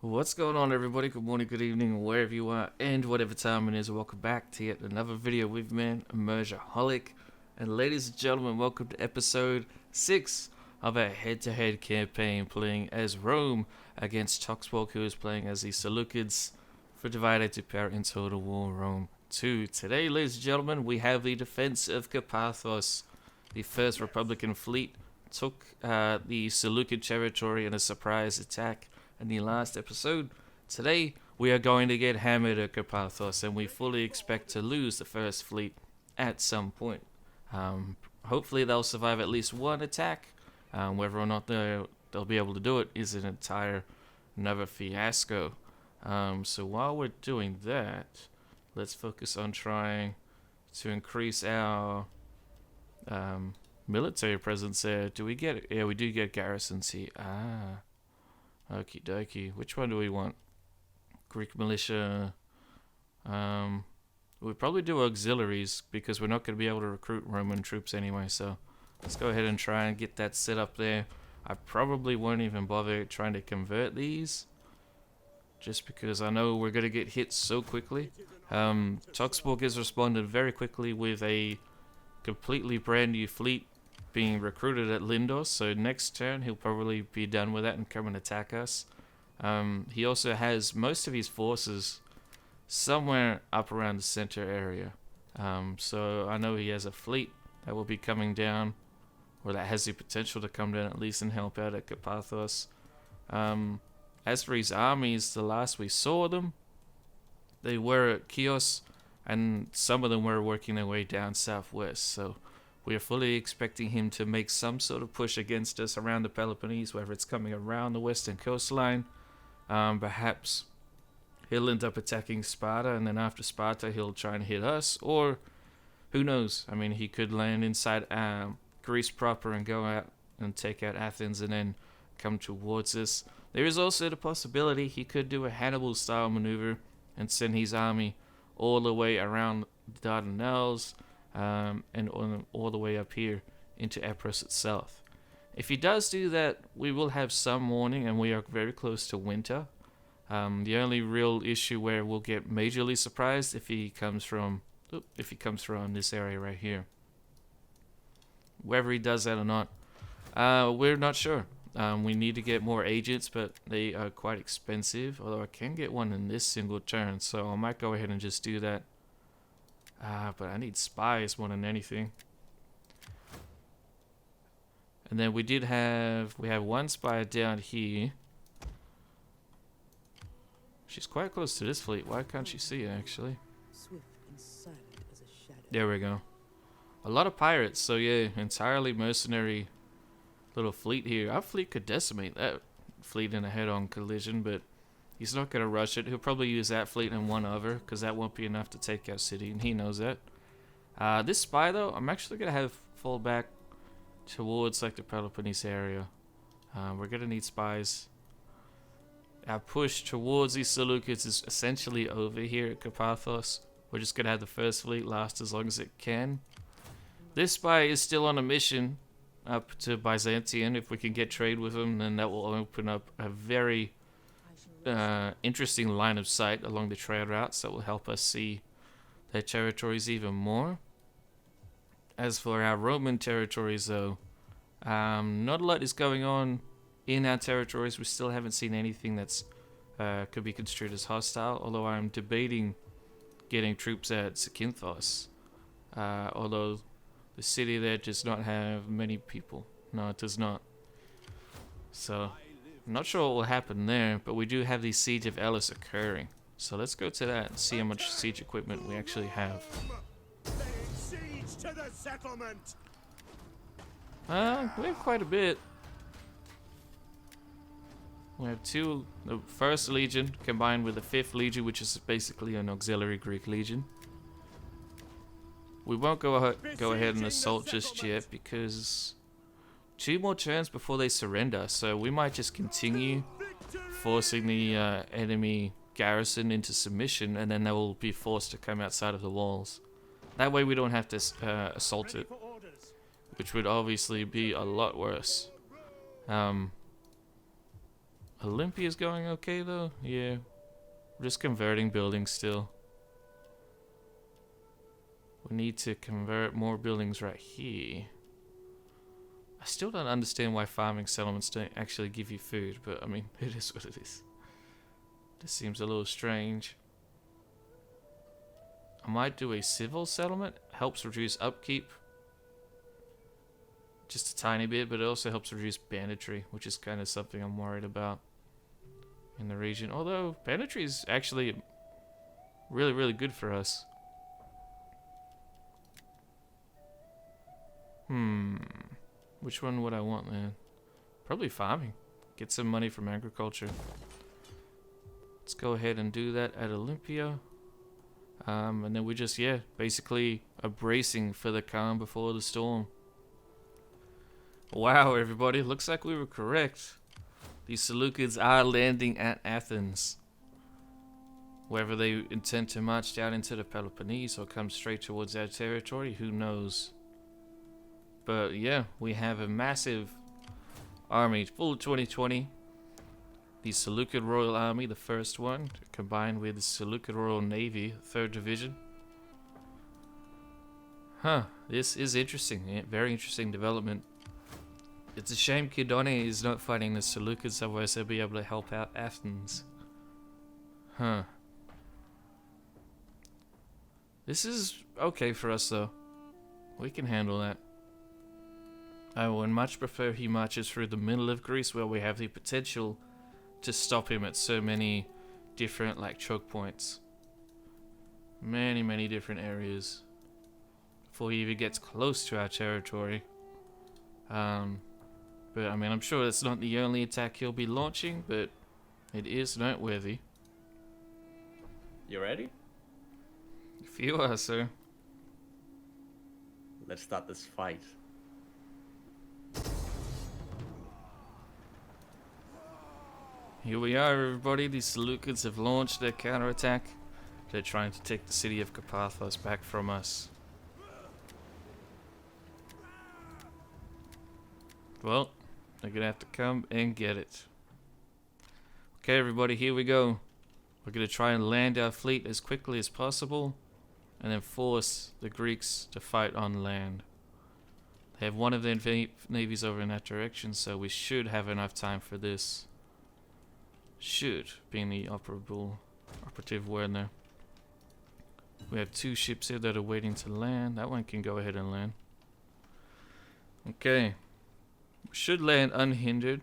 What's going on, everybody? Good morning, good evening, wherever you are, and whatever time it is. Welcome back to yet another video with me, Immersiaholic. And ladies and gentlemen, welcome to episode 6 of our head-to-head campaign, playing as Rome against Toxborg, who is playing as the Seleucids for Divided to Power in Total War Rome 2. Today, ladies and gentlemen, we have the defense of Karpathos. The first Republican fleet took the Seleucid territory in a surprise attack in the last episode. Today, we are going to get hammered at Karpathos, and we fully expect to lose the first fleet at some point. Hopefully, they'll survive at least one attack. Whether or not they'll be able to do it is another fiasco. So while we're doing that, let's focus on trying to increase our military presence there. Do we get it? Yeah, we do get garrisons here. Okie dokie. Which one do we want? Greek militia. We'll probably do auxiliaries because we're not going to be able to recruit Roman troops anyway. So let's go ahead and try and get that set up there. I probably won't even bother trying to convert these, just because I know we're going to get hit so quickly. Toxborg has responded very quickly with a completely brand new fleet being recruited at Lindos, so next turn he'll probably be done with that and come and attack us. He also has most of his forces somewhere up around the center area. So I know he has a fleet that will be coming down, or that has the potential to come down at least and help out at Karpathos. As for his armies, the last we saw them, they were at Chios, and some of them were working their way down southwest, so we are fully expecting him to make some sort of push against us around the Peloponnese, whether it's coming around the western coastline. Perhaps he'll end up attacking Sparta, and then after Sparta he'll try and hit us, or who knows? I mean, he could land inside Greece proper and go out and take out Athens and then come towards us. There is also the possibility he could do a Hannibal-style maneuver and send his army all the way around the Dardanelles, and all the way up here into Ep.6 itself. If he does do that, we will have some warning, and we are very close to winter. The only real issue where we'll get majorly surprised if he comes from this area right here. Whether he does that or not, we're not sure. We need to get more agents, but they are quite expensive, although I can get one in this single turn, so I might go ahead and just do that. But I need spies more than anything. And then we have one spy down here. She's quite close to this fleet. Why can't she see it, actually? There we go. A lot of pirates, so yeah, entirely mercenary little fleet here. Our fleet could decimate that fleet in a head-on collision, but he's not going to rush it. He'll probably use that fleet and one other, because that won't be enough to take our city, and he knows that. This spy, though, I'm actually going to have fall back towards like the Peloponnese area. We're going to need spies. Our push towards these Seleucids is essentially over here at Karpathos. We're just going to have the first fleet last as long as it can. This spy is still on a mission up to Byzantion. If we can get trade with him, then that will open up a very interesting line of sight along the trade routes that will help us see their territories even more. As for our Roman territories, though, not a lot is going on in our territories. We still haven't seen anything that's could be construed as hostile, although I'm debating getting troops at Zakynthos, although the city there does not have many people. No, it does not. So I'm not sure what will happen there, but we do have the Siege of Elis occurring. So let's go to that and see how much siege equipment we actually have. Siege to the settlement. We have quite a bit. We have the 1st Legion combined with the 5th Legion, which is basically an auxiliary Greek legion. We won't go ahead and assault just yet because 2 more turns before they surrender, so we might just continue forcing the enemy garrison into submission, and then they will be forced to come outside of the walls. That way we don't have to assault it, which would obviously be a lot worse. Olympia's going okay though. Yeah, we're just converting buildings still. We need to convert more buildings right here. I still don't understand why farming settlements don't actually give you food, but I mean, it is what it is. This seems a little strange. I might do a civil settlement. Helps reduce upkeep. Just a tiny bit, but it also helps reduce banditry, which is kind of something I'm worried about in the region. Although, banditry is actually really, really good for us. Which one would I want, man? Probably farming. Get some money from agriculture. Let's go ahead and do that at Olympia. And then we just, yeah, basically are bracing for the calm before the storm. Wow, everybody, looks like we were correct. The Seleucids are landing at Athens. Whether they intend to march down into the Peloponnese or come straight towards our territory, who knows? But yeah, we have a massive army, full of 2020. The Seleucid Royal Army, the first one, combined with the Seleucid Royal Navy, 3rd Division. Huh, this is interesting. Yeah, very interesting development. It's a shame Kidone is not fighting the Seleucids, otherwise they'll be able to help out Athens. Huh. This is okay for us though. We can handle that. I would much prefer he marches through the middle of Greece where we have the potential to stop him at so many different choke points. Many different areas before he even gets close to our territory. But I mean, I'm sure that's not the only attack he'll be launching, but it is noteworthy. You ready? If you are, sir. Let's start this fight. Here we are, everybody. The Seleucids have launched their counterattack. They're trying to take the city of Karpathos back from us. Well, they're gonna have to come and get it. Okay, everybody, here we go. We're gonna try and land our fleet as quickly as possible, and then force the Greeks to fight on land. They have one of their navies over in that direction, so we should have enough time for this. Should, being the operative word there. We have 2 ships here that are waiting to land. That one can go ahead and land. Okay. We should land unhindered.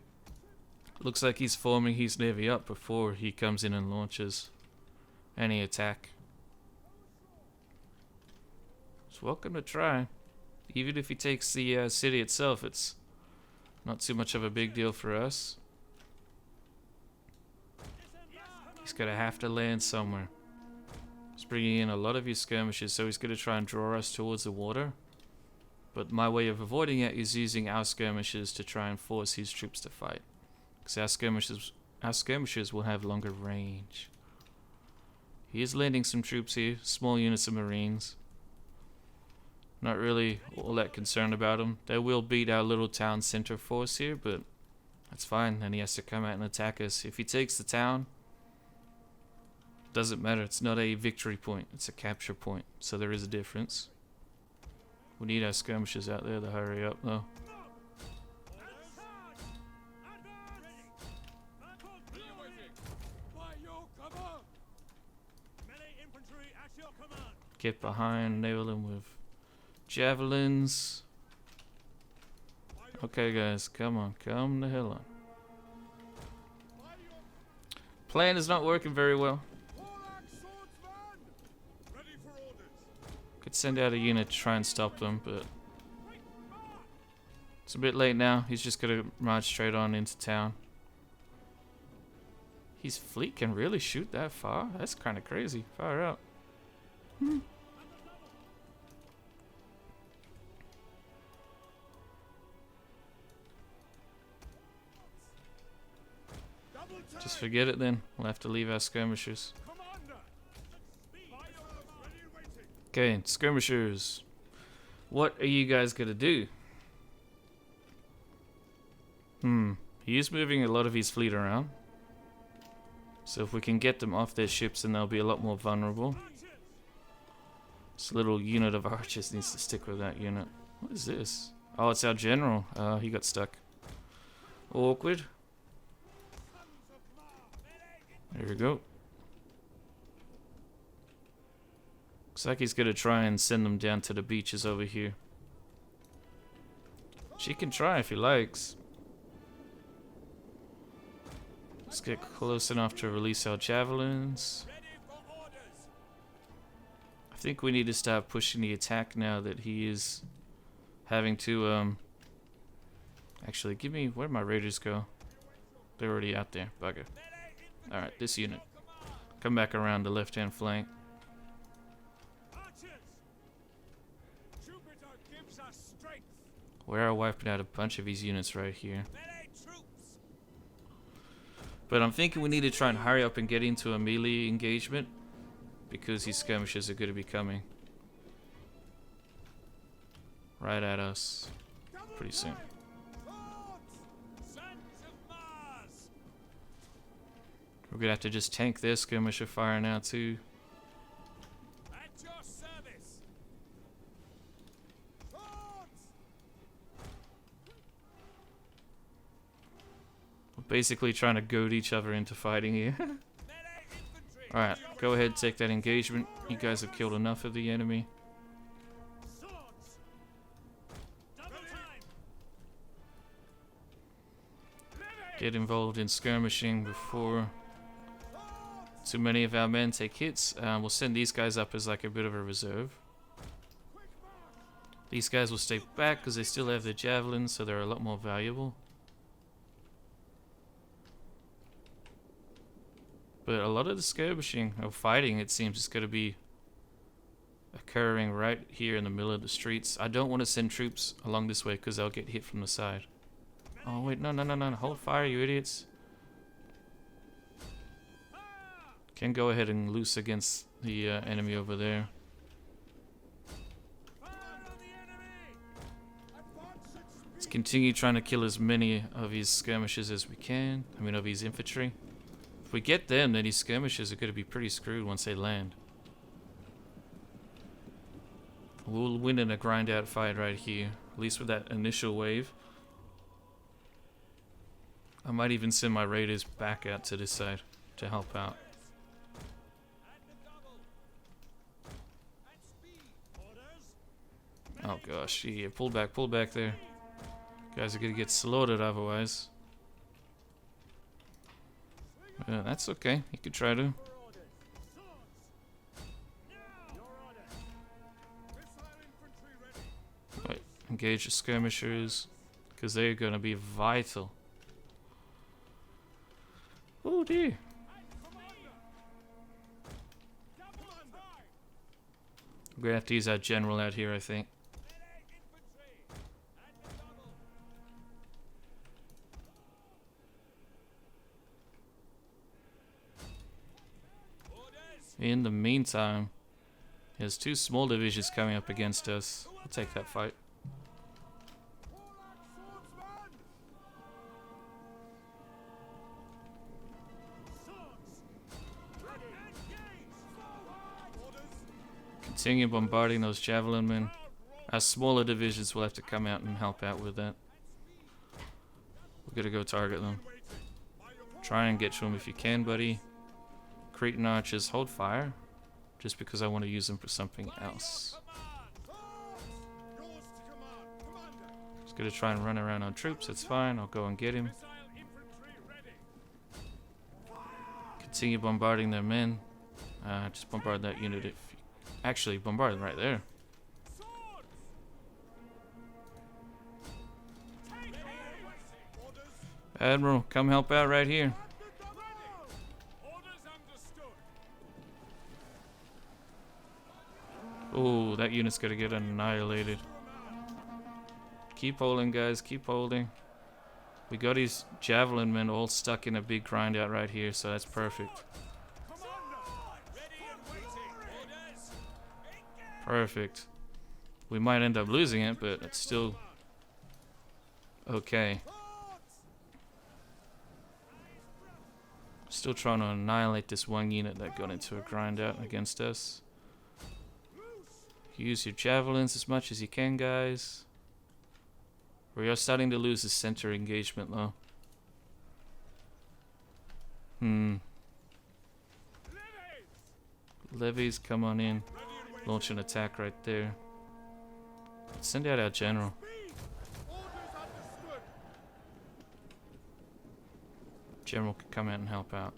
Looks like he's forming his navy up before he comes in and launches any attack. He's welcome to try. Even if he takes the city itself, it's not too much of a big deal for us. He's gonna have to land somewhere. He's bringing in a lot of his skirmishes, so he's gonna try and draw us towards the water. But my way of avoiding it is using our skirmishes to try and force his troops to fight. Because our skirmishers will have longer range. He is landing some troops here, small units of marines. Not really all that concerned about them. They will beat our little town center force here, but that's fine. Then he has to come out and attack us. If he takes the town, doesn't matter. It's not a victory point. It's a capture point. So there is a difference. We need our skirmishers out there to hurry up, though. Get behind, nail them with javelins. Okay, guys, come on, come the hell on. Plan is not working very well. Could send out a unit to try and stop them, but it's a bit late now. He's just gonna march straight on into town. His fleet can really shoot that far? That's kind of crazy. Far out. Just forget it then. We'll have to leave our skirmishers. Okay, skirmishers. What are you guys gonna do? He is moving a lot of his fleet around. So if we can get them off their ships, then they'll be a lot more vulnerable. This little unit of archers needs to stick with that unit. What is this? Oh, it's our general. He got stuck. Awkward. There we go. Looks like he's gonna try and send them down to the beaches over here. She can try if he likes. Let's get close enough to release our javelins. I think we need to start pushing the attack now that he is having to, actually, give me, where'd my raiders go? They're already out there, bugger. Alright, this unit. Come back around the left-hand flank. We're wiping out a bunch of these units right here. But I'm thinking we need to try and hurry up and get into a melee engagement, because these skirmishers are going to be coming right at us pretty soon. We're going to have to just tank their skirmisher fire now too. Basically trying to goad each other into fighting here. Alright, go ahead, take that engagement. You guys have killed enough of the enemy. Get involved in skirmishing before too many of our men take hits. We'll send these guys up as like a bit of a reserve. These guys will stay back because they still have their javelins, so they're a lot more valuable. But a lot of the skirmishing or fighting, it seems, is going to be occurring right here in the middle of the streets. I don't want to send troops along this way because they'll get hit from the side. Oh wait, no, hold fire, you idiots. Can go ahead and loose against the enemy over there. Let's continue trying to kill as many of his skirmishers as we can. I mean, of his infantry. If we get them, then these skirmishers are going to be pretty screwed once they land. We'll win in a grind out fight right here, at least with that initial wave. I might even send my raiders back out to this side to help out. Oh gosh, yeah, pull back there. Guys are going to get slaughtered otherwise. That's okay. You could try to. Right, engage the skirmishers, because they're going to be vital. Oh dear. We're going to have to use our general out here, I think. In the meantime, there's two small divisions coming up against us. We'll take that fight. Continue bombarding those javelin men. Our smaller divisions will have to come out and help out with that. We're gonna go target them. Try and get to them if you can, buddy. Cretan archers, hold fire, just because I want to use them for something else. Just gonna try and run around on troops, that's fine, I'll go and get him. Continue bombarding their men. Just bombard that unit if you... Actually, bombard them right there. Admiral, come help out right here. Oh, that unit's gonna get annihilated. Keep holding, guys, keep holding. We got these javelin men all stuck in a big grind out right here, so that's perfect. Perfect. We might end up losing it, but it's still okay. Still trying to annihilate this one unit that got into a grind out against us. Use your javelins as much as you can, guys. We are starting to lose the center engagement though. Levies, come on in. Launch an attack right there. Send out our general. General can come out and help out.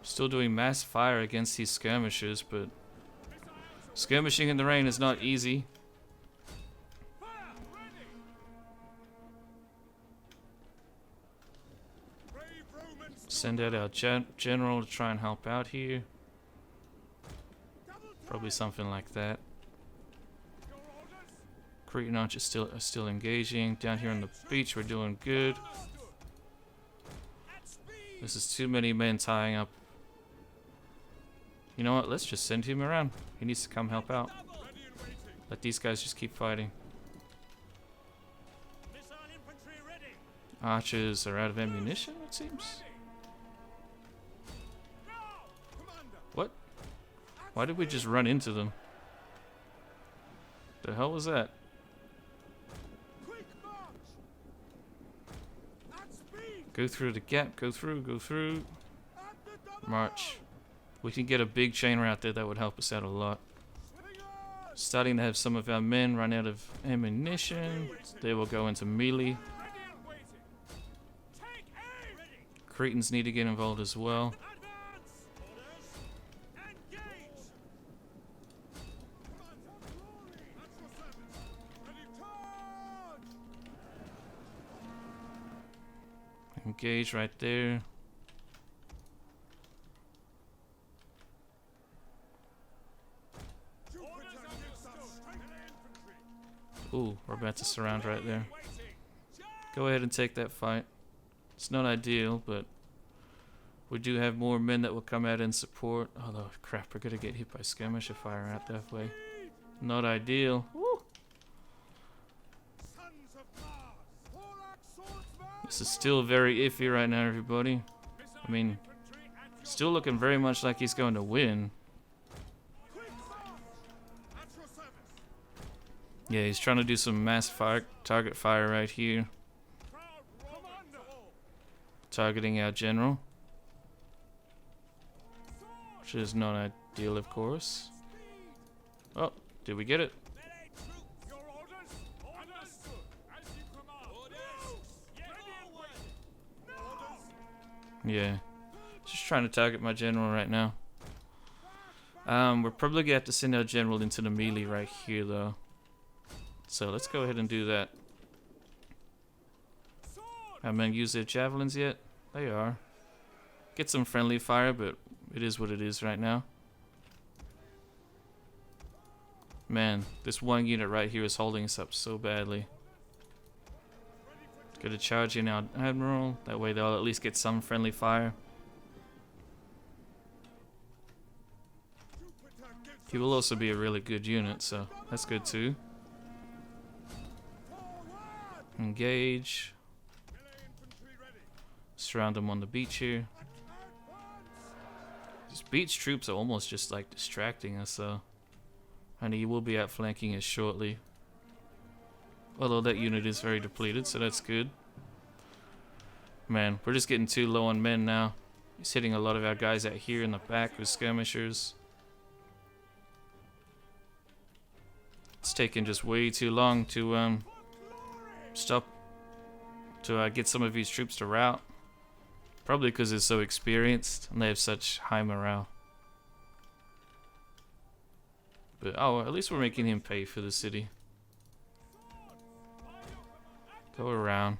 Still doing mass fire against these skirmishers, but skirmishing in the rain is not easy. Send out our general to try and help out here. Probably something like that. Cretan archers are still engaging. Down here on the beach, we're doing good. This is too many men tying up. You know what? Let's just send him around. He needs to come help out. Let these guys just keep fighting. Archers are out of ammunition, it seems. What? Why did we just run into them? The hell was that? Go through the gap, go through. March. We can get a big chain route there, that would help us out a lot. Starting to have some of our men run out of ammunition. They will go into melee. Cretans need to get involved as well. Engage right there. Ooh, we're about to surround right there. Go ahead and take that fight. It's not ideal, but we do have more men that will come out and support. Although, crap, we're gonna get hit by skirmisher fire out that way. Not ideal. Woo. This is still very iffy right now, everybody. I mean, still looking very much like he's going to win. Yeah, he's trying to do some mass fire, target fire right here. Targeting our general. Which is not ideal, of course. Oh, did we get it? Yeah. Just trying to target my general right now. We're probably gonna have to send our general into the melee right here, though. So let's go ahead and do that. Our men use their javelins yet? They are. Get some friendly fire, but it is what it is right now. Man, this one unit right here is holding us up so badly. Gonna charge in our admiral. That way they'll at least get some friendly fire. He will also be a really good unit, so that's good too. Engage. Surround them on the beach here. These beach troops are almost just like distracting us, though. And he will be outflanking us shortly. Although that unit is very depleted, so that's good. Man, we're just getting too low on men now. He's hitting a lot of our guys out here in the back with skirmishers. It's taking just way too long to get some of these troops to rout. Probably because they're so experienced and they have such high morale. But oh, at least we're making him pay for the city. Go around.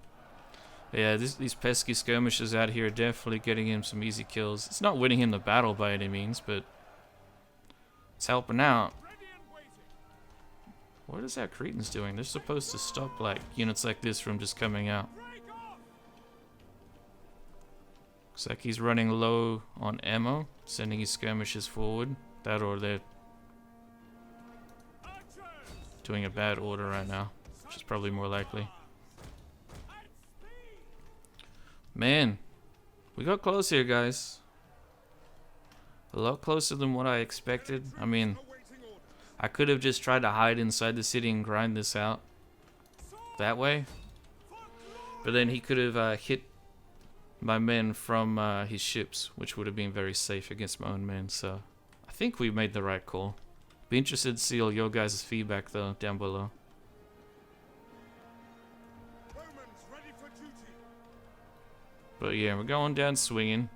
Yeah, these pesky skirmishers out here are definitely getting him some easy kills. It's not winning him the battle by any means, but it's helping out. What is that Cretans doing? They're supposed to stop like units like this from just coming out. Looks like he's running low on ammo, sending his skirmishers forward. That or they're doing a bad order right now, which is probably more likely. Man, we got close here, guys. A lot closer than what I expected. I mean, I could have just tried to hide inside the city and grind this out that way. But then he could have hit my men from his ships, which would have been very safe against my own men. So I think we made the right call. Be interested to see all your guys' feedback though down below. Romans ready for duty. But yeah, we're going down swinging.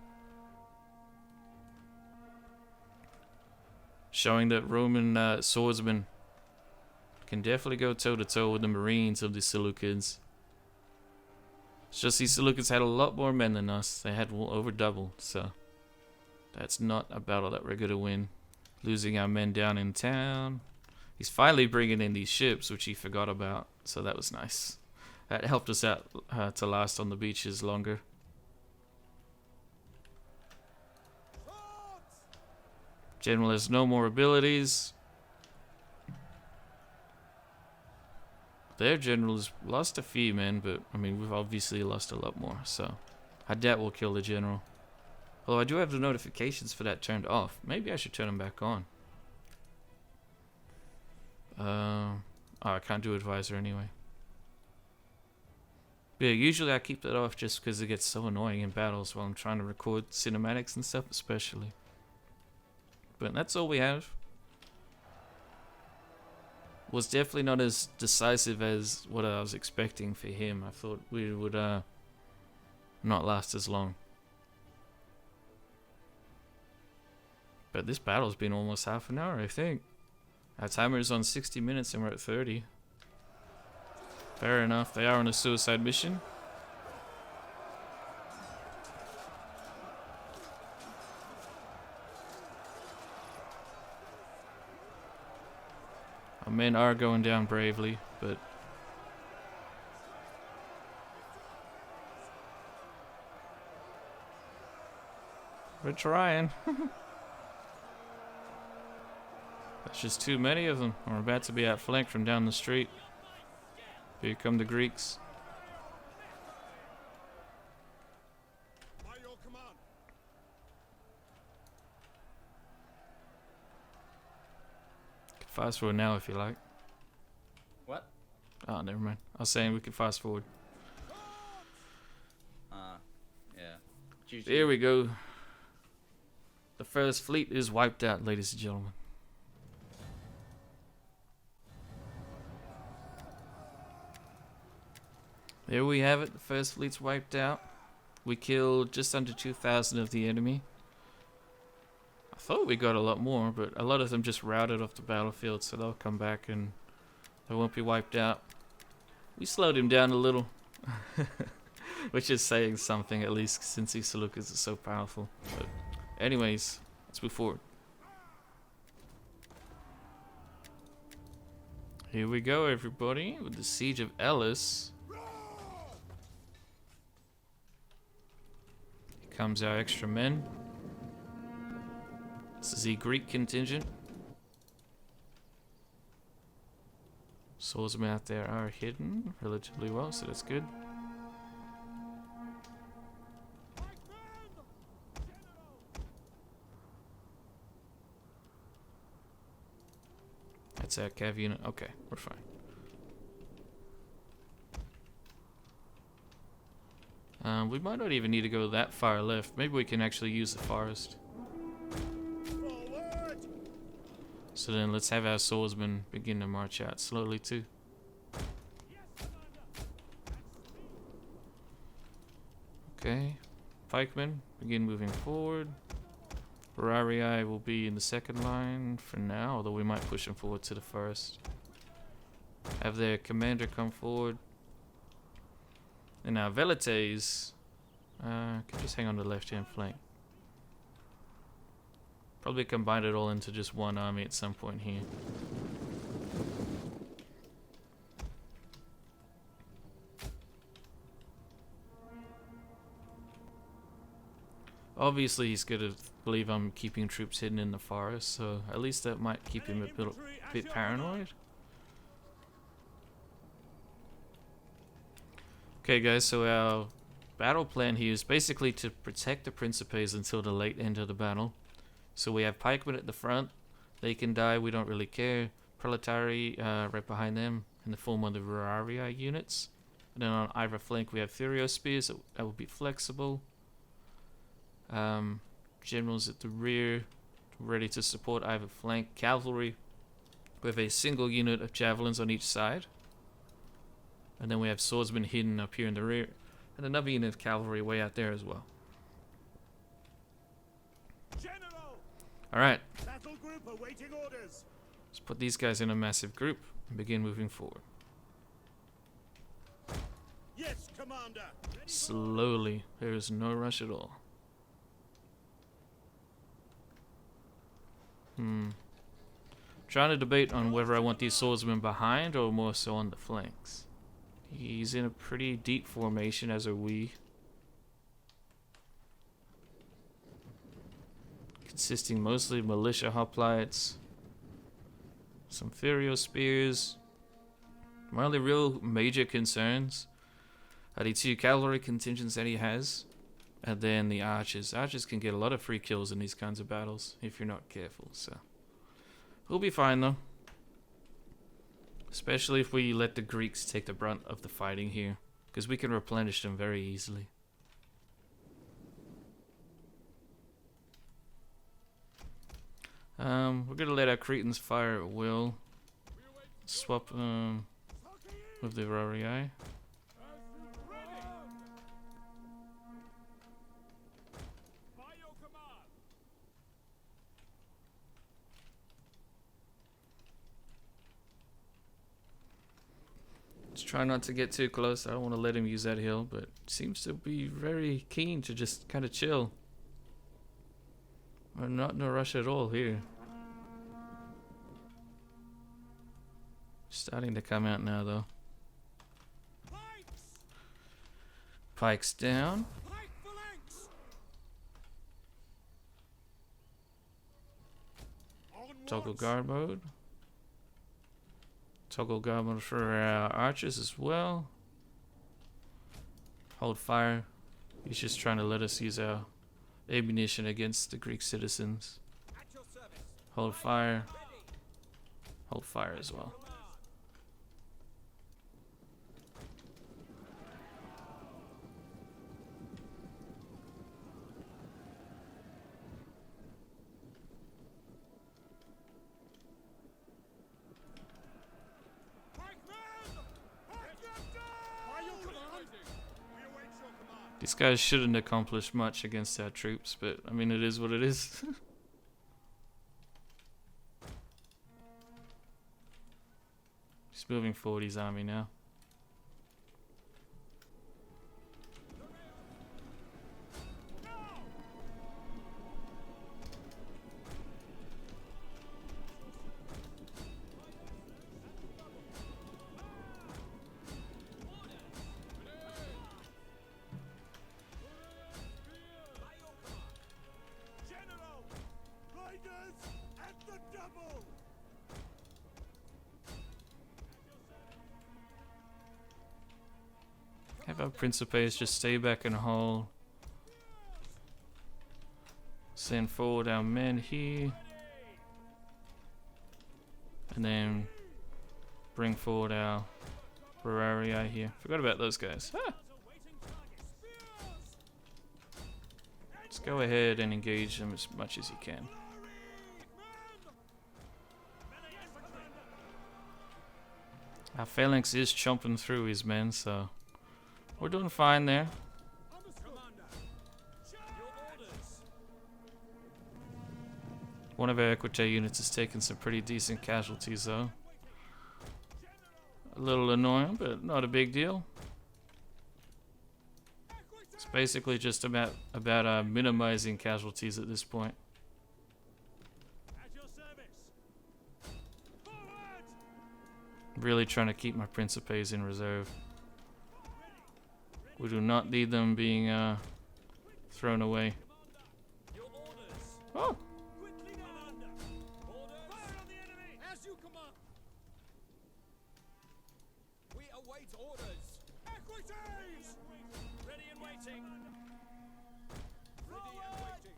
Showing that Roman swordsmen can definitely go toe to toe with the Marines of the Seleucids. It's just these Seleucids had a lot more men than us. They had over double, so that's not a battle that we're going to win. Losing our men down in town. He's finally bringing in these ships, which he forgot about, so that was nice. That helped us out to last on the beaches longer. General has no more abilities. Their general has lost a few men, but I mean we've obviously lost a lot more, so I doubt we'll kill the general. Although I do have the notifications for that turned off. Maybe I should turn them back on. Oh, I can't do advisor anyway. Yeah, usually I keep that off just because it gets so annoying in battles while I'm trying to record cinematics and stuff especially. But that's all we have. Was definitely not as decisive as what I was expecting for him. I thought we would not last as long. But this battle's been almost half an hour, I think. Our timer is on 60 minutes and we're at 30. Fair enough, they are on a suicide mission. Our men are going down bravely, but we're trying. That's just too many of them. We're about to be outflanked from down the street. Here come the Greeks. By your command. Fast forward now if you like. What? Oh, never mind. I was saying we could fast forward. Yeah. GG. There we go. The first fleet is wiped out, ladies and gentlemen. There we have it. The first fleet's wiped out. We killed just under 2,000 of the enemy. I thought we got a lot more, but a lot of them just routed off the battlefield, so they'll come back and they won't be wiped out. We slowed him down a little, which is saying something at least, since these Seleucids are so powerful. But anyways, let's move forward. Here we go, everybody, with the siege of Elis. Here comes our extra men. This is the Greek contingent. Swordsmen out there are hidden relatively well, so that's good. That's our cav unit. Okay, we're fine. We might not even need to go that far left. Maybe we can actually use the forest. Forward. So then let's have our swordsmen begin to march out slowly too. Okay, pikemen begin moving forward. Bararii will be in the second line for now, although we might push them forward to the first. Have their commander come forward. And now Velites can just hang on the left hand flank. Probably combine it all into just one army at some point here. Obviously he's gonna believe I'm keeping troops hidden in the forest, so at least that might keep him a bit paranoid. Okay guys, so our battle plan here is basically to protect the Principes until the late end of the battle. So we have pikemen at the front. They can die, we don't really care. Proletari right behind them in the form of the Veraria units. And then on either flank we have Furio Spears that will be flexible. Generals at the rear ready to support either flank. Cavalry with a single unit of javelins on each side. And then we have swordsmen hidden up here in the rear. And another unit of cavalry way out there as well. Alright. Battle group awaiting orders. Let's put these guys in a massive group and begin moving forward. Yes, Commander. Slowly. There is no rush at all. Trying to debate on whether I want these swordsmen behind or more so on the flanks. He's in a pretty deep formation, as are we. Consisting mostly of militia hoplites. Some Furio Spears. One of the real major concerns are the 2 cavalry contingents that he has. And then the archers. Archers can get a lot of free kills in these kinds of battles if you're not careful, so. We'll be fine though. Especially if we let the Greeks take the brunt of the fighting here. Because we can replenish them very easily. We're going to let our Cretans fire at will. Swap with the Verarii. Just try not to get too close. I don't want to let him use that hill, but seems to be very keen to just kind of chill. We're not in a rush at all here. Starting to come out now, though. Pikes down. Toggle guard mode. Toggle guard mode for our archers as well. Hold fire. He's just trying to let us use our ammunition against the Greek citizens. Hold fire. Hold fire as well. These guys shouldn't accomplish much against our troops, but I mean, it is what it is. He's moving forward his army now. Have our Principes just stay back and hold. Send forward our men here. And then bring forward our Verarii here. Forgot about those guys. Ah! Let's go ahead and engage them as much as you can. Our phalanx is chomping through his men, so we're doing fine there. One of our Equite units has taken some pretty decent casualties though. A little annoying, but not a big deal. It's basically just about minimizing casualties at this point. Really trying to keep my Principes in reserve. We do not need them being thrown away. Oh!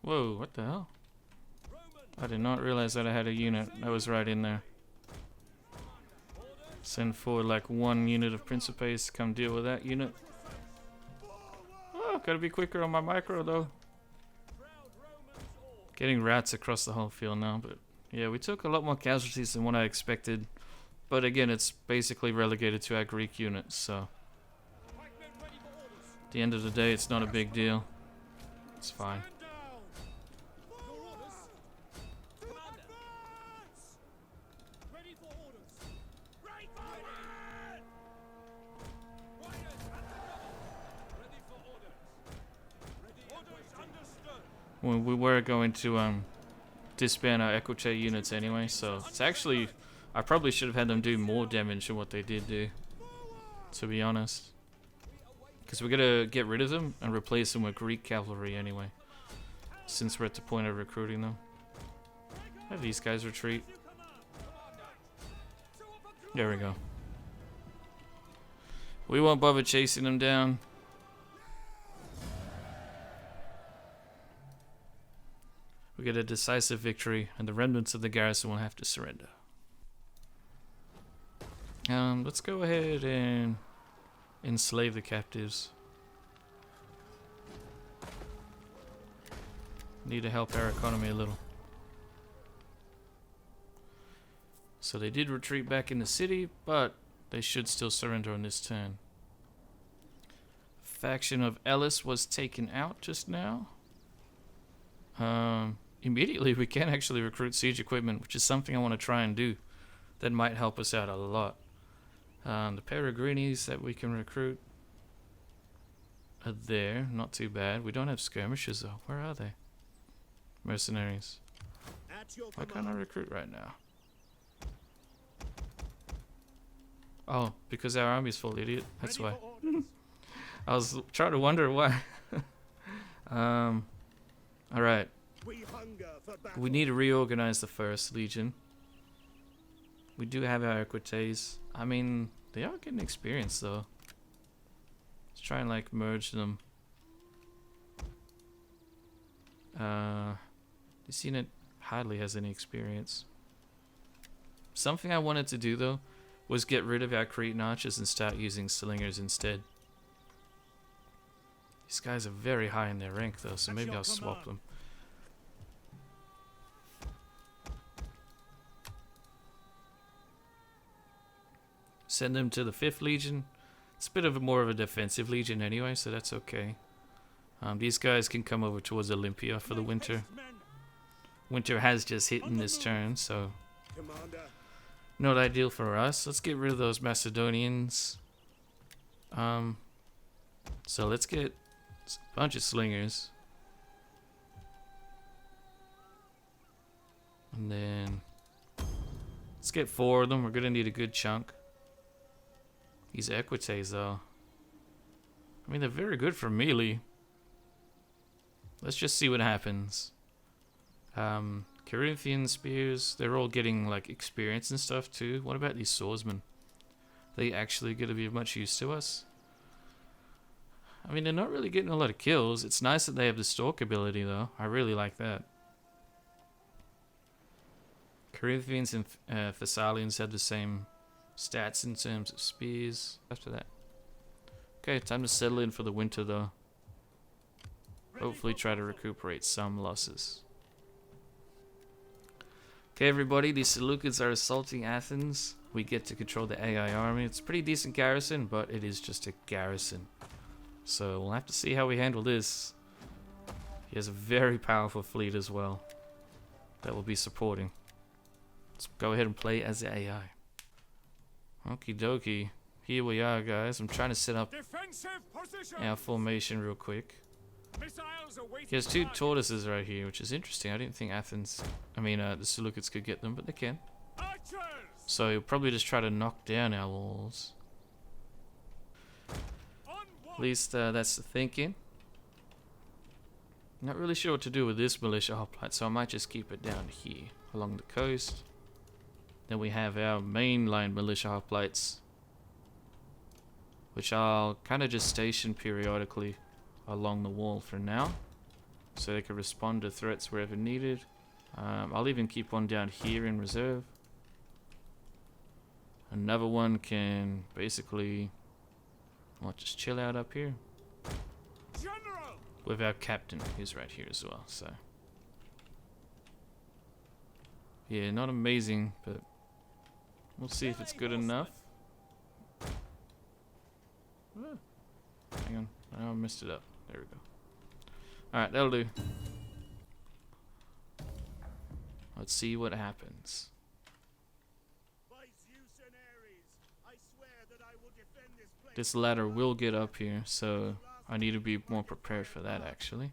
Whoa, what the hell? I did not realize that I had a unit that was right in there. Send forward like 1 unit of Principes to come deal with that unit. Oh, gotta be quicker on my micro though. Getting rats across the whole field now, but yeah, we took a lot more casualties than what I expected. But again, it's basically relegated to our Greek units, so at the end of the day, it's not a big deal. It's fine. Well, we were going to disband our Equiche units anyway, so it's actually, I probably should have had them do more damage than what they did do, to be honest. Because we're gonna get rid of them and replace them with Greek cavalry anyway, since we're at the point of recruiting them. Have these guys retreat. There we go. We won't bother chasing them down. We get a decisive victory, and the remnants of the garrison will have to surrender. Let's go ahead and enslave the captives. Need to help our economy a little. So they did retreat back in the city, but they should still surrender on this turn. Faction of Elis was taken out just now. Immediately we can actually recruit siege equipment, which is something I want to try and do. That might help us out a lot. The Peregrinis that we can recruit are there, not too bad. We don't have skirmishers though. Where are they? Mercenaries. Why can't I recruit right now? Oh, because our army's full, idiot. That's why. I was trying to wonder why. Alright. We need to reorganize the First Legion. We do have our Equites. I mean, they are getting experience though. Let's try and like merge them. This unit hardly has any experience. Something I wanted to do though was get rid of our Cretan archers and start using slingers instead. These guys are very high in their rank though, so maybe I'll swap them. Send them to the 5th Legion. It's a bit of more of a defensive legion anyway, so that's okay. These guys can come over towards Olympia for the winter. Winter has just hit in this turn, so not ideal for us. Let's get rid of those Macedonians. So let's get a bunch of slingers. And then let's get 4 of them. We're gonna need a good chunk. These Equites though, I mean, they're very good for melee. Let's just see what happens. Corinthian spears, they're all getting like experience and stuff too. What about these swordsmen? Are they actually going to be of much use to us? I mean, they're not really getting a lot of kills. It's nice that they have the stalk ability though. I really like that. Corinthians and Thessalians have the same stats in terms of spears. After that. Okay, time to settle in for the winter though. Hopefully try to recuperate some losses. Okay everybody, the Seleucids are assaulting Athens. We get to control the AI army. It's a pretty decent garrison, but it is just a garrison. So we'll have to see how we handle this. He has a very powerful fleet as well that we'll be supporting. Let's go ahead and play as the AI. Okie dokie. Here we are, guys. I'm trying to set up our formation real quick. He has 2 tortoises right here, which is interesting. I didn't think the Seleucids could get them, but they can. So he'll probably just try to knock down our walls. At least that's the thinking. Not really sure what to do with this militia hoplite, so I might just keep it down here along the coast. Then we have our mainline militia hoplites, which I'll kind of just station periodically along the wall for now, so they can respond to threats wherever needed. I'll even keep one down here in reserve. Another one can basically, well, just chill out up here. General! With our captain, who's right here as well, so. Yeah, not amazing, but we'll see if it's good enough. Ah, hang on, I messed it up. There we go. Alright, that'll do. Let's see what happens. By Zeus and Ares, I swear that I will defend this place. This ladder will get up here, so I need to be more prepared for that, actually.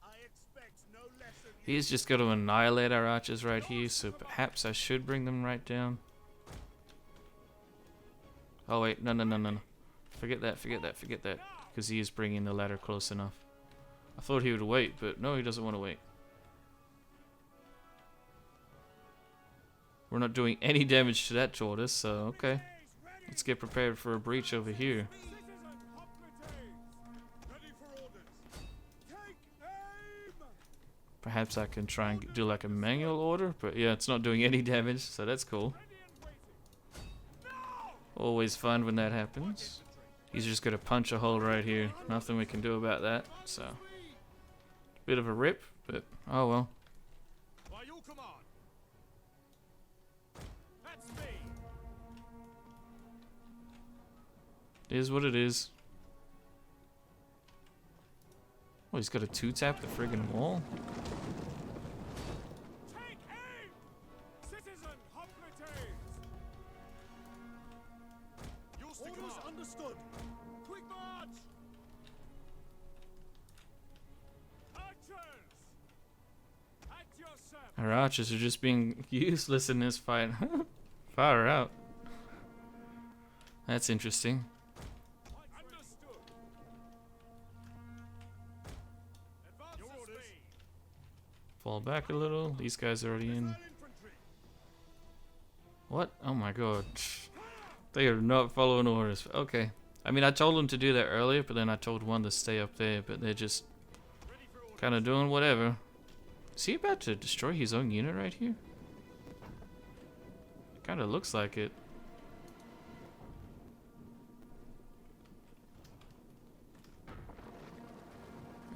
I expect no less of you. He's just going to annihilate our archers right here, so perhaps I should bring them right down. Oh wait, no. Forget that, because he is bringing the ladder close enough. I thought he would wait, but no, he doesn't want to wait. We're not doing any damage to that tortoise, so okay. Let's get prepared for a breach over here. Perhaps I can try and do like a manual order, but yeah, it's not doing any damage, so that's cool. Always fun when that happens. He's just gonna punch a hole right here. Nothing we can do about that, so. Bit of a rip, but oh well. By your command. That's me. It is what it is. Oh, he's got a 2-tap the friggin' wall. Take aim! Citizen Hippocrates! Orders understood. Quick march! Archers! At your service. Our archers are just being useless in this fight. Far out. That's interesting. Understood. Advance Your at orders. speed. Fall back a little. These guys are already in. Missile infantry. What? Oh my god. They are not following orders. Okay. I mean, I told them to do that earlier, but then I told one to stay up there, but they're just Ready for orders. kind of doing whatever. Is he about to destroy his own unit right here? Kind of looks like it.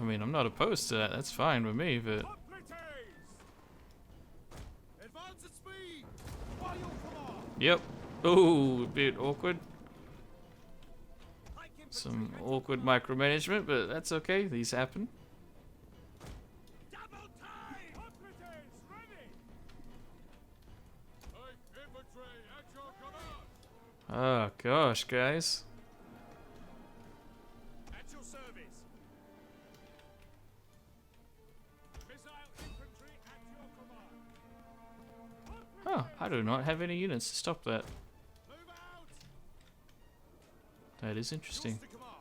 I mean, I'm not opposed to that. That's fine with me, but Hippocrates! Advance at speed. By your command. yep. Ooh, a bit awkward. Pike infantry Some ready. awkward micromanagement, but that's okay. These happen. Double time! Hippocrates ready. Pike infantry at your command. Oh gosh, guys. At your service. Missile infantry at your command. Oh, I do not have any units to stop that. Move out. That is interesting. Yours to command.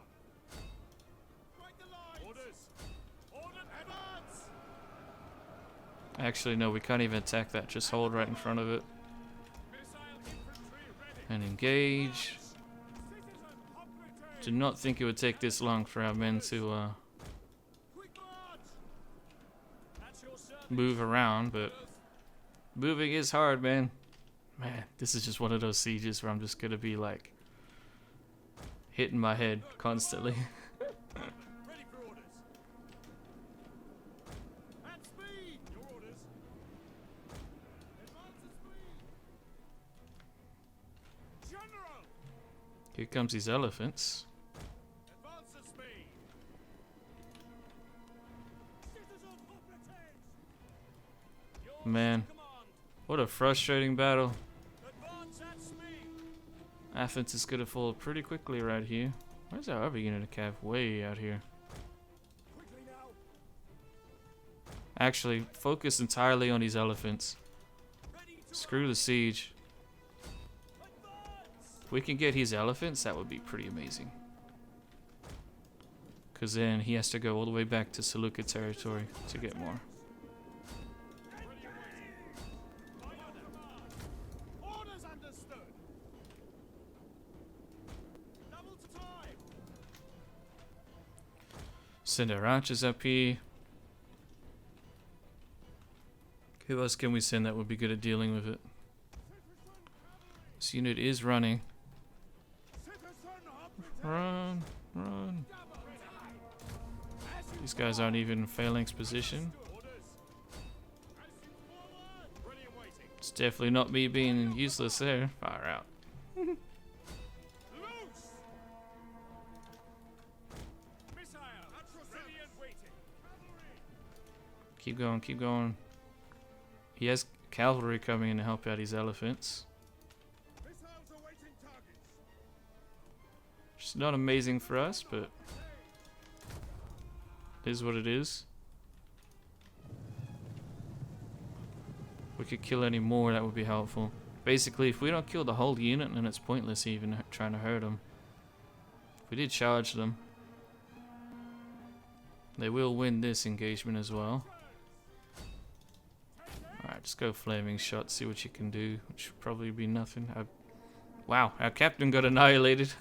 Break the lines. Orders. Order advance. Actually, no, we can't even attack that. Just hold right in front of it Missile infantry ready. and engage. Citizen Hippocrates. Did not think it would take this long for our men to Quick march. At your service. move around, but moving is hard, man. Man, this is just one of those sieges where I'm just gonna be like hitting my head constantly. Ready for orders. At speed. Your orders. Advance at speed. General. Here comes these elephants. Advance at speed. Citizen Hippocrates. Yours Man. to command. What a frustrating battle. Advance at speed. Athens is gonna fall pretty quickly right here. Where's our other unit of cav? Way out here. Quickly now. Actually, focus entirely on these elephants. Ready to Screw the siege. advance. If we can get his elephants, that would be pretty amazing. Because then he has to go all the way back to Seleucid territory to get more. Ready and waiting. By your command. Orders understood. Double to time. Send our archers up here. Who else can we send that would be good at dealing with it? This unit is running. Run, run. These guys aren't even in phalanx position. It's definitely not me being useless there. Far out. Keep going, keep going. He has cavalry coming in to help out his elephants. It's not amazing for us, but it is what it is. If we could kill any more, that would be helpful. Basically, if we don't kill the whole unit, then it's pointless even trying to hurt them. If we did charge them, they will win this engagement as well. Alright, just go flaming shot, see what you can do, which should probably be nothing. Wow, our captain got annihilated.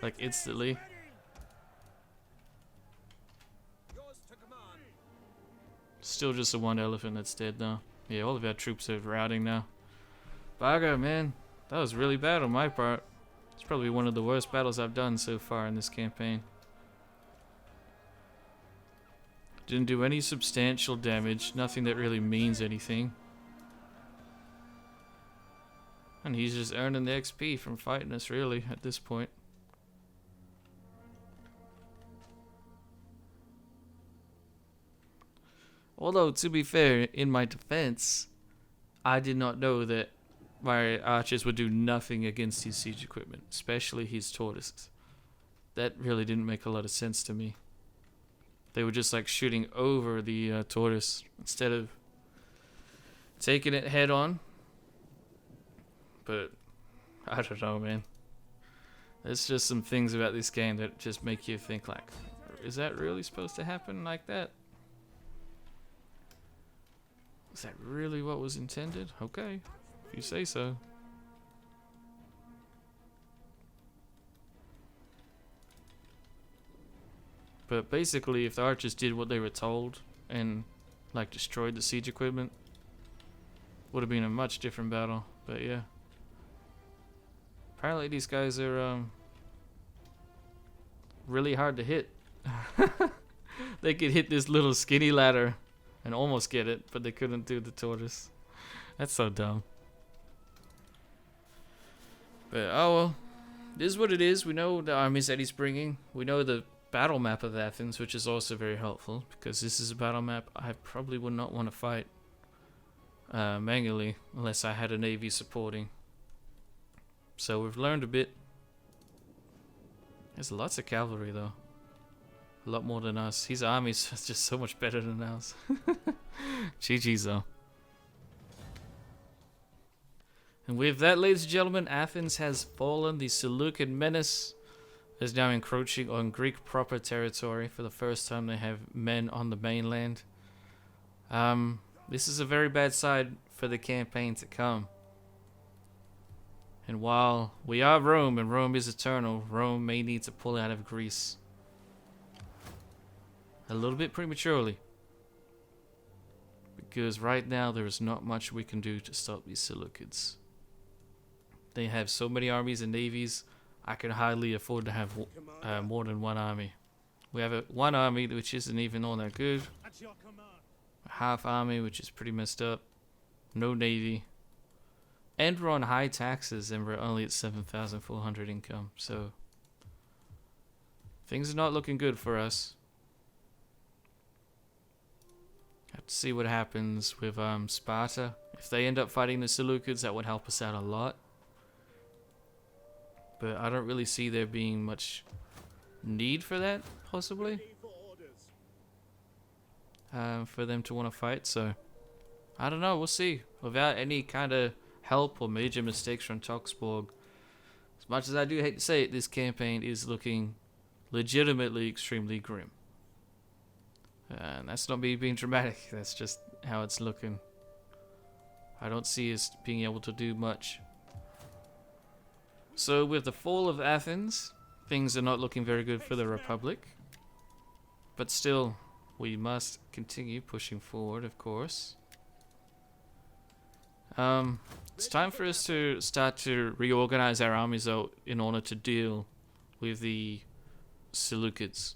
Like instantly. Still just the one elephant that's dead now. Yeah, all of our troops are routing now. Bugger, man. That was really bad on my part. It's probably one of the worst battles I've done so far in this campaign. Didn't do any substantial damage. Nothing that really means anything. And he's just earning the XP from fighting us, really, at this point. Although, to be fair, in my defense, I did not know that my archers would do nothing against his siege equipment, especially his tortoises. That really didn't make a lot of sense to me. They were just like shooting over the tortoise instead of taking it head on. But I don't know, man. There's just some things about this game that just make you think like, is that really supposed to happen like that? Is that really what was intended? Okay, if you say so. But basically, if the archers did what they were told and like destroyed the siege equipment, would have been a much different battle. But yeah, apparently these guys are really hard to hit. They could hit this little skinny ladder and almost get it, but they couldn't do the tortoise. That's so dumb. But oh well, this is what it is. We know the armies that he's bringing. We know the battle map of Athens, which is also very helpful, because this is a battle map I probably would not want to fight manually unless I had a navy supporting. So we've learned a bit. There's lots of cavalry though. A lot more than us. His army's just so much better than ours. GG's though. And with that, ladies and gentlemen, Athens has fallen. The Seleucid menace is now encroaching on Greek proper territory. For the first time, they have men on the mainland. This is a very bad side for the campaign to come. And while we are Rome, and Rome is eternal, Rome may need to pull out of Greece. A little bit prematurely. Because right now, there is not much we can do to stop these Seleucids. They have so many armies and navies, I can hardly afford to have more than one army. We have one army which isn't even all that good. A half army which is pretty messed up. No navy. And we're on high taxes and we're only at 7,400 income. So things are not looking good for us. Have to see what happens with Sparta. If they end up fighting the Seleucids, that would help us out a lot. But I don't really see there being much need for that, possibly. For them to want to fight, so I don't know, we'll see. Without any kind of help or major mistakes from Toxborg, as much as I do hate to say it, this campaign is looking legitimately extremely grim. And that's not me being dramatic, that's just how it's looking. I don't see us being able to do much. So with the fall of Athens, things are not looking very good for the Republic. But still, we must continue pushing forward, of course. It's time for us to start to reorganize our armies, though, in order to deal with the Seleucids.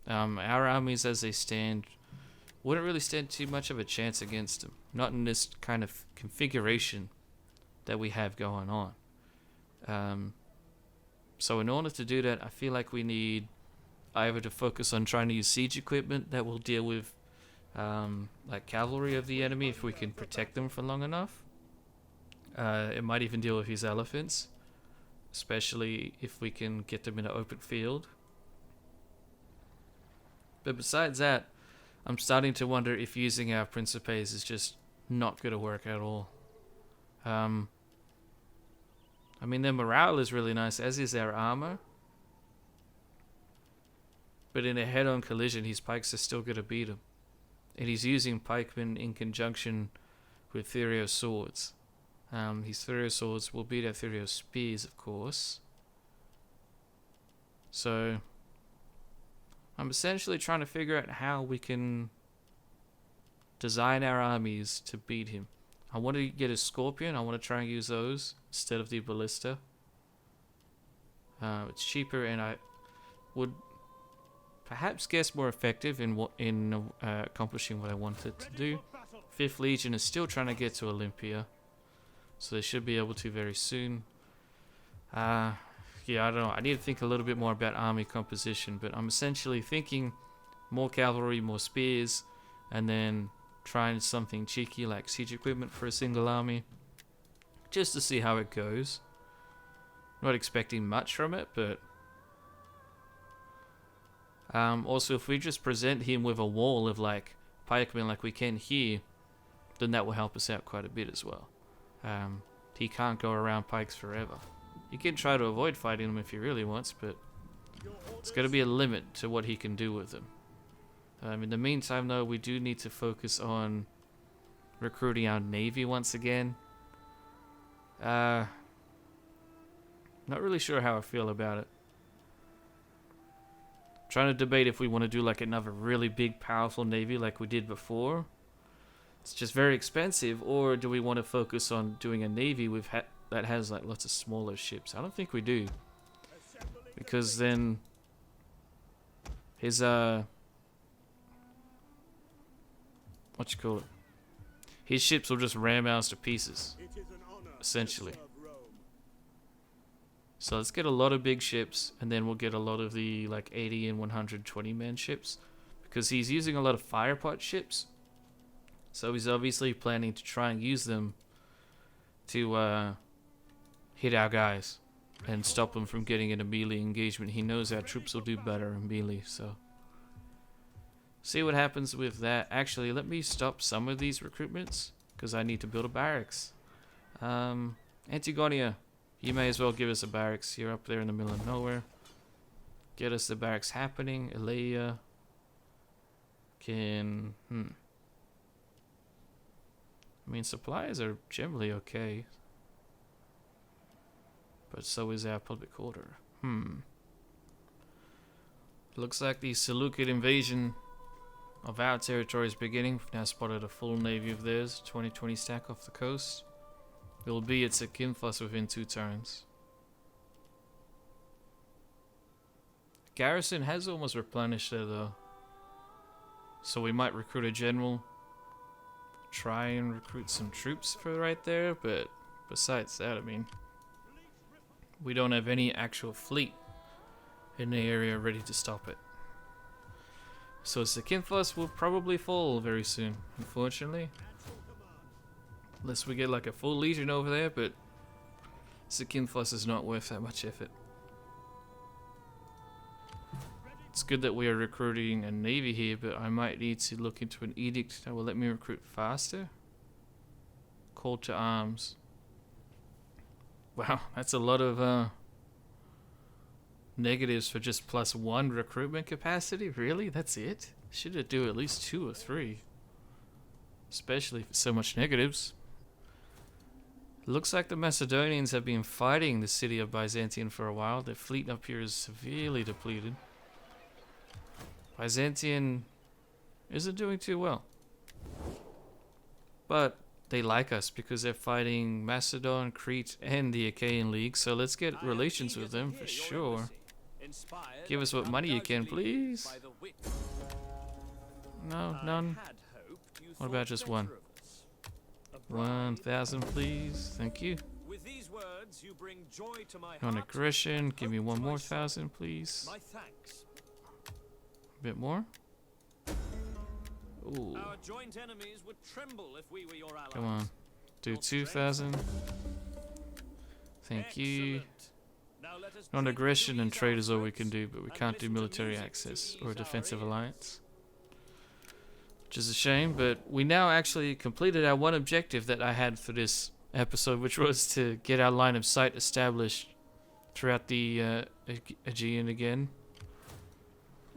Our armies, as they stand, wouldn't really stand too much of a chance against them. Not in this kind of configuration that we have going on. So in order to do that, I feel like we need either to focus on trying to use siege equipment that will deal with like cavalry of the enemy if we can protect them for long enough. It might even deal with his elephants, especially if we can get them in an open field. But besides that, I'm starting to wonder if using our Principes is just not going to work at all. I mean, their morale is really nice, as is their armor. But in a head-on collision, his pikes are still going to beat him. And he's using pikemen in conjunction with Therio swords. His Therio swords will beat our Therio spears, of course. So I'm essentially trying to figure out how we can design our armies to beat him. I want to get a Scorpion. I want to try and use those instead of the Ballista. It's cheaper, and I would perhaps guess more effective in accomplishing what I wanted to do. 5th Legion is still trying to get to Olympia, so they should be able to very soon. Yeah, I don't know. I need to think a little bit more about army composition, but I'm essentially thinking more cavalry, more spears, and then trying something cheeky like siege equipment for a single army, just to see how it goes. Not expecting much from it, but also if we just present him with a wall of like pikemen like we can here, then that will help us out quite a bit as well. He can't go around pikes forever. You can try to avoid fighting him if he really wants, but it's going to be a limit to what he can do with them. In the meantime, though, we do need to focus on recruiting our navy once again. Not really sure how I feel about it. Trying to debate if we want to do like another really big, powerful navy like we did before. It's just very expensive, or do we want to focus on doing a navy with that has like lots of smaller ships? I don't think we do, because then his his ships will just ram ours to pieces, essentially. So let's get a lot of big ships, and then we'll get a lot of the like 80 and 120 man ships, because he's using a lot of firepot ships. So he's obviously planning to try and use them to hit our guys and stop them from getting in a melee engagement. He knows our troops will do better in melee, so see what happens with that. Actually, let me stop some of these recruitments, because I need to build a barracks. Antigonia, you may as well give us a barracks. You're up there in the middle of nowhere. Get us the barracks happening. Elea can... I mean, supplies are generally okay. But so is our public order. Looks like the Seleucid invasion of our territory is beginning. We've now spotted a full navy of theirs. 2020 stack off the coast. It will be at Zakynthos within 2 turns. Garrison has almost replenished there though. So we might recruit a general. Try and recruit some troops for right there, but besides that, I mean, we don't have any actual fleet in the area ready to stop it. So Zakynthos will probably fall very soon, unfortunately. Unless we get like a full legion over there, but Zakynthos is not worth that much effort. It's good that we are recruiting a navy here, but I might need to look into an edict that will let me recruit faster. Call to arms. Wow, that's a lot of negatives for just +1 recruitment capacity. Really? That's it? Should it do at least 2 or 3? Especially for so much negatives. It looks like the Macedonians have been fighting the city of Byzantion for a while. Their fleet up here is severely depleted. Byzantion isn't doing too well. But they like us because they're fighting Macedon, Crete, and the Achaean League. So let's get relations with them for sure. Give us what money you can, please. No, none. What about just one? 1,000, please. Thank you. With these words, you bring joy to my On heart, aggression, give me hope one to my more soul. 1,000, please. My thanks. A bit more. Ooh, Our joint enemies would tremble if we were your allies. come on. Do Your 2,000. Thank you. Excellent. Now let us On drink aggression to and ease trade our is all we can throats do, but we and can't do listen to military music to access ease or a our defensive ears. alliance. Which is a shame, but we now actually completed our one objective that I had for this episode, which was to get our line of sight established throughout the Aegean again.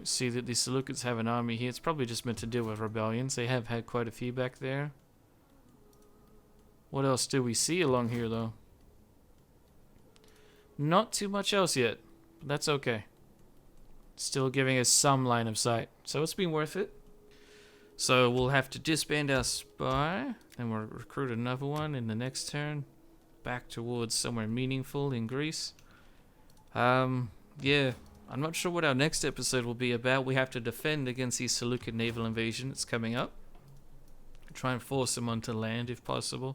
See that the Seleucids have an army here. It's probably just meant to deal with rebellions. They have had quite a few back there. What else do we see along here, though? Not too much else yet, but that's okay. Still giving us some line of sight, so it's been worth it. So we'll have to disband our spy, and we'll recruit another one in the next turn, back towards somewhere meaningful in Greece. Yeah, I'm not sure what our next episode will be about. We have to defend against the Seleucid naval invasion that's coming up. Try and force them onto land if possible.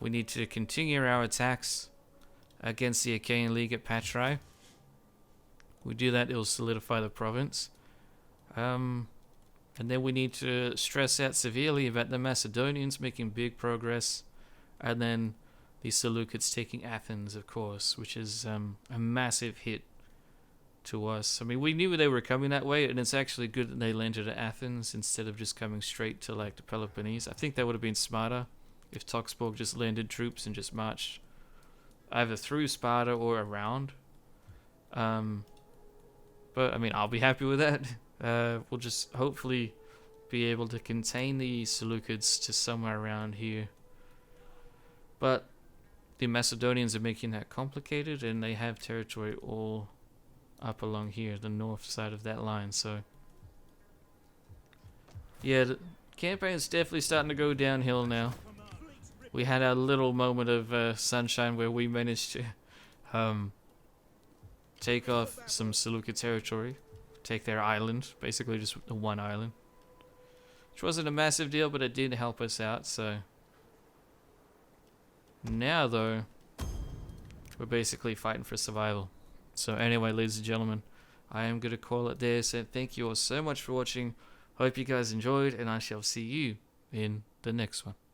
We need to continue our attacks against the Achaean League at Patrae. We do that, it'll solidify the province. And then we need to stress out severely about the Macedonians making big progress. And then the Seleucids taking Athens, of course, which is a massive hit to us. I mean, we knew they were coming that way, and it's actually good that they landed at Athens instead of just coming straight to, like, the Peloponnese. I think that would have been smarter if Toxborg just landed troops and just marched either through Sparta or around. But, I mean, I'll be happy with that. We'll just hopefully be able to contain the Seleucids to somewhere around here. But the Macedonians are making that complicated, and they have territory all up along here, the north side of that line. So, yeah, the campaign's definitely starting to go downhill now. We had our little moment of sunshine where we managed to take off some Seleucid territory. Take their island, basically just the one island. Which wasn't a massive deal, but it did help us out, so. Now, though, we're basically fighting for survival. So anyway, ladies and gentlemen, I am going to call it there. So thank you all so much for watching. Hope you guys enjoyed, and I shall see you in the next one.